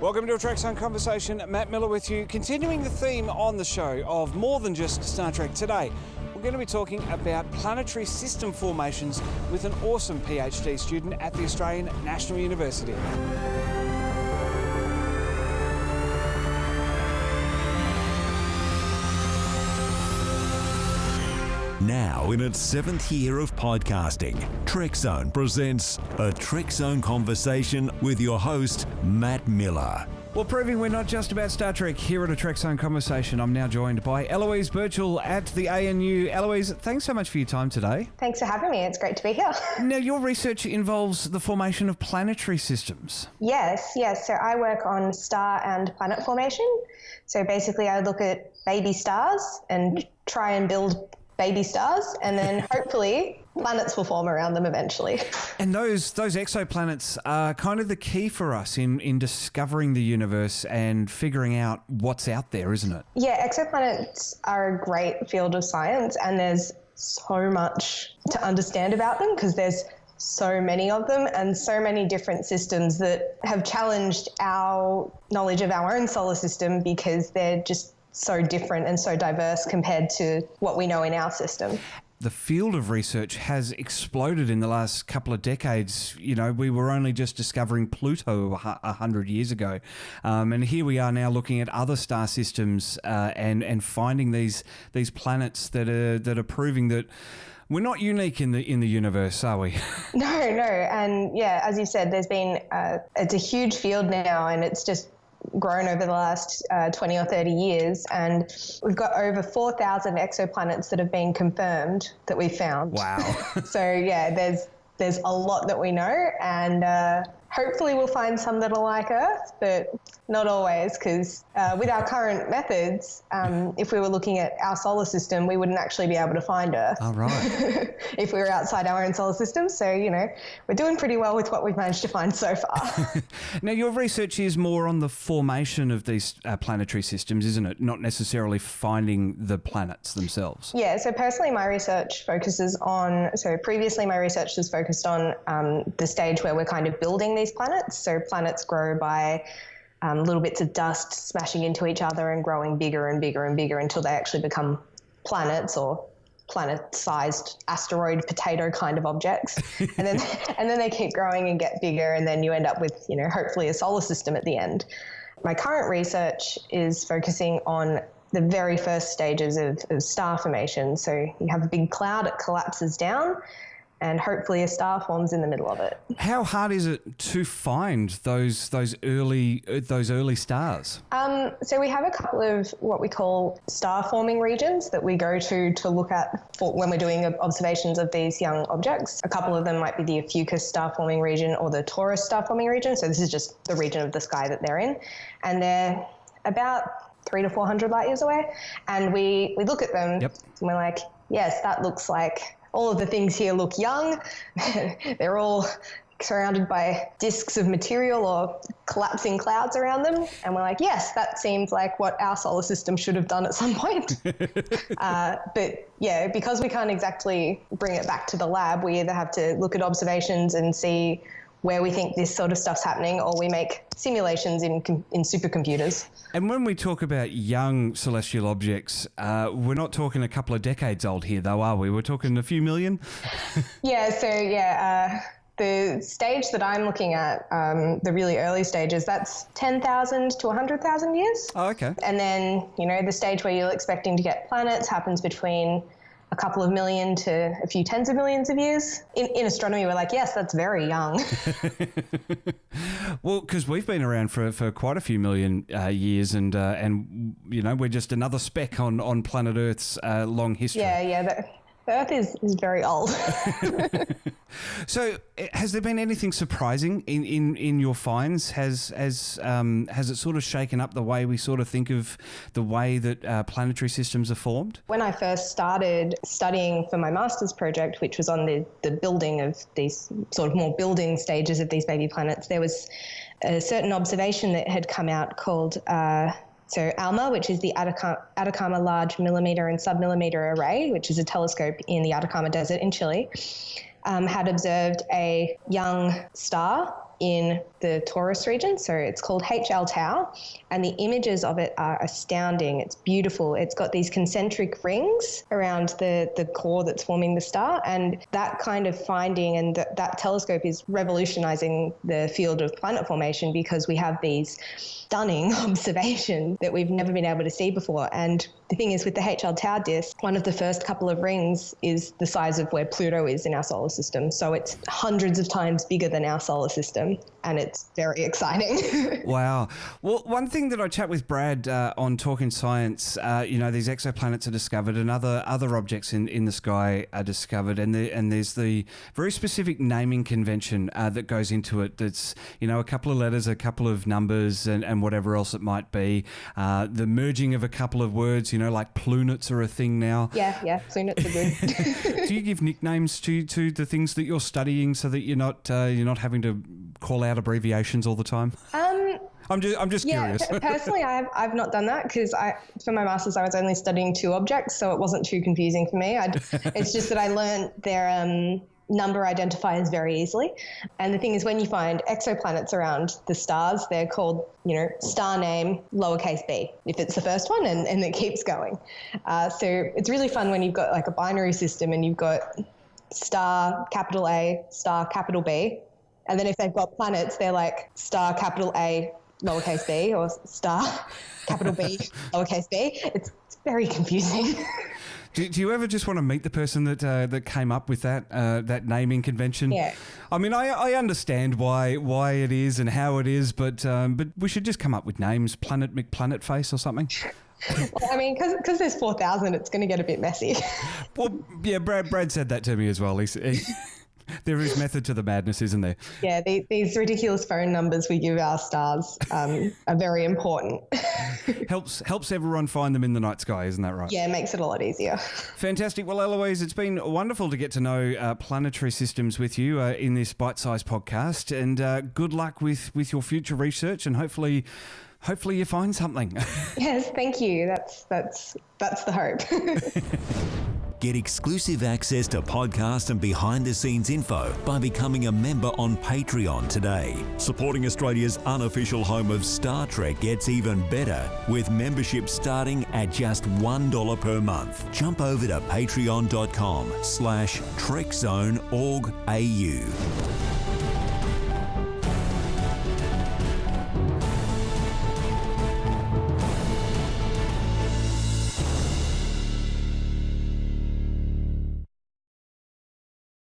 Welcome to A Trekzone Conversation. Matt Miller with you. Continuing the theme on the show of more than just Star Trek today, we're going to be talking about planetary system formations with an awesome PhD student at the Australian National University. Now, in its 7th year of podcasting, Trekzone presents A Trekzone Conversation with your host, Matt Miller. Well, proving we're not just about Star Trek here at A Trekzone Conversation, I'm now joined by Eloise Birchall at the ANU. Eloise, thanks so much for your time today. Thanks for having me. It's great to be here. Now, your research involves the formation of planetary systems. Yes. So I work on star and planet formation. So basically I look at baby stars and try and build baby stars, and then hopefully planets will form around them eventually. And those exoplanets are kind of the key for us in discovering the universe and figuring out what's out there, isn't it? Yeah, exoplanets are a great field of science, and there's so much to understand about them because there's so many of them and so many different systems that have challenged our knowledge of our own solar system because they're just so different and so diverse compared to what we know in our system. The field of research has exploded in the last couple of decades. You know, we were only just discovering Pluto 100 years ago. And here we are now looking at other star systems and finding these planets that are proving that we're not unique in the universe, are we? No. And yeah, as you said, there's been, it's a huge field now, and it's just grown over the last 20 or 30 years, and we've got over 4,000 exoplanets that have been confirmed that we've found. Wow. So yeah, there's a lot that we know, and hopefully we'll find some that are like Earth, but not always, because with our current methods, if we were looking at our solar system, we wouldn't actually be able to find Earth. Oh, right. If we were outside our own solar system. So, you know, we're doing pretty well with what we've managed to find so far. Now, your research is more on the formation of these planetary systems, isn't it? Not necessarily finding the planets themselves. Yeah, so personally my research focuses on, so previously my research was focused on the stage where we're kind of building these planets. So planets grow by little bits of dust smashing into each other and growing bigger and bigger and bigger until they actually become planets or planet-sized asteroid potato kind of objects. and then they keep growing and get bigger, and then you end up with, you know, hopefully a solar system at the end. My current research is focusing on the very first stages of star formation. So you have a big cloud, it collapses down, and hopefully a star forms in the middle of it. How hard is it to find those early stars? So we have a couple of what we call star forming regions that we go to look at when we're doing observations of these young objects. A couple of them might be the Ophiuchus star forming region or the Taurus star forming region. So this is just the region of the sky that they're in, and they're about 300 to 400 light years away. And we look at them, Yep. And we're like, yes, that looks like all of the things here look young. They're all surrounded by disks of material or collapsing clouds around them. And we're like, yes, that seems like what our solar system should have done at some point. But yeah, because we can't exactly bring it back to the lab, we either have to look at observations and see where we think this sort of stuff's happening, or we make simulations in supercomputers. And when we talk about young celestial objects, we're not talking a couple of decades old here, though, are we? We're talking a few million? The stage that I'm looking at, the really early stages, that's 10,000 to 100,000 years. Oh, okay. And then, you know, the stage where you're expecting to get planets happens between a couple of million to a few tens of millions of years. In astronomy, we're like, yes, that's very young. Well, because we've been around for quite a few million years, and you know, we're just another speck on planet Earth's long history. Yeah. The Earth is very old. So, has there been anything surprising in your finds? Has it sort of shaken up the way we sort of think of the way that planetary systems are formed? When I first started studying for my master's project, which was on the building of these sort of more building stages of these baby planets, there was a certain observation that had come out called ALMA, which is the Atacama Large Millimeter and Submillimeter Array, which is a telescope in the Atacama Desert in Chile, had observed a young star in the Taurus region. So it's called HL Tau, and the images of it are astounding. It's beautiful. It's got these concentric rings around the core that's forming the star, and that kind of finding and that telescope is revolutionizing the field of planet formation, because we have these stunning observations that we've never been able to see before. And the thing is, with the HL Tau disk, one of the first couple of rings is the size of where Pluto is in our solar system. So it's hundreds of times bigger than our solar system, and it's very exciting. Wow. Well, one thing that I chat with Brad on Talkin Science, these exoplanets are discovered and other objects in the sky are discovered, and there's the very specific naming convention that goes into it. That's, a couple of letters, a couple of numbers, and whatever else it might be. The merging of a couple of words, like plunets are a thing now. Yeah, plunets are good. Do you give nicknames to the things that you're studying so that you're not having to call out abbreviations all the time? I'm just curious. Personally, I've not done that, because for my master's I was only studying 2 objects, so it wasn't too confusing for me. It's just that I learned their number identifiers very easily. And the thing is, when you find exoplanets around the stars, they're called, star name lowercase b, if it's the first one, and it keeps going. So it's really fun when you've got like a binary system and you've got star capital A, star capital B. And then if they've got planets, they're like star capital A lowercase b, or star capital B lowercase b. It's very confusing. Do you ever just want to meet the person that came up with that naming convention? Yeah. I mean, I understand why it is and how it is, but we should just come up with names, Planet McPlanetface or something. Well, I mean, because there's 4,000, it's going to get a bit messy. Well, yeah, Brad said that to me as well. There is method to the madness, isn't there? Yeah, these ridiculous phone numbers we give our stars are very important. Helps everyone find them in the night sky, isn't that right? Yeah, it makes it a lot easier. Fantastic. Well, Eloise, it's been wonderful to get to know planetary systems with you in this bite-sized podcast, and good luck with your future research, and hopefully you find something. Yes, thank you. That's the hope. Get exclusive access to podcast and behind-the-scenes info by becoming a member on Patreon today. Supporting Australia's unofficial home of Star Trek gets even better, with membership starting at just $1 per month. Jump over to patreon.com/TrekZoneOrg.au.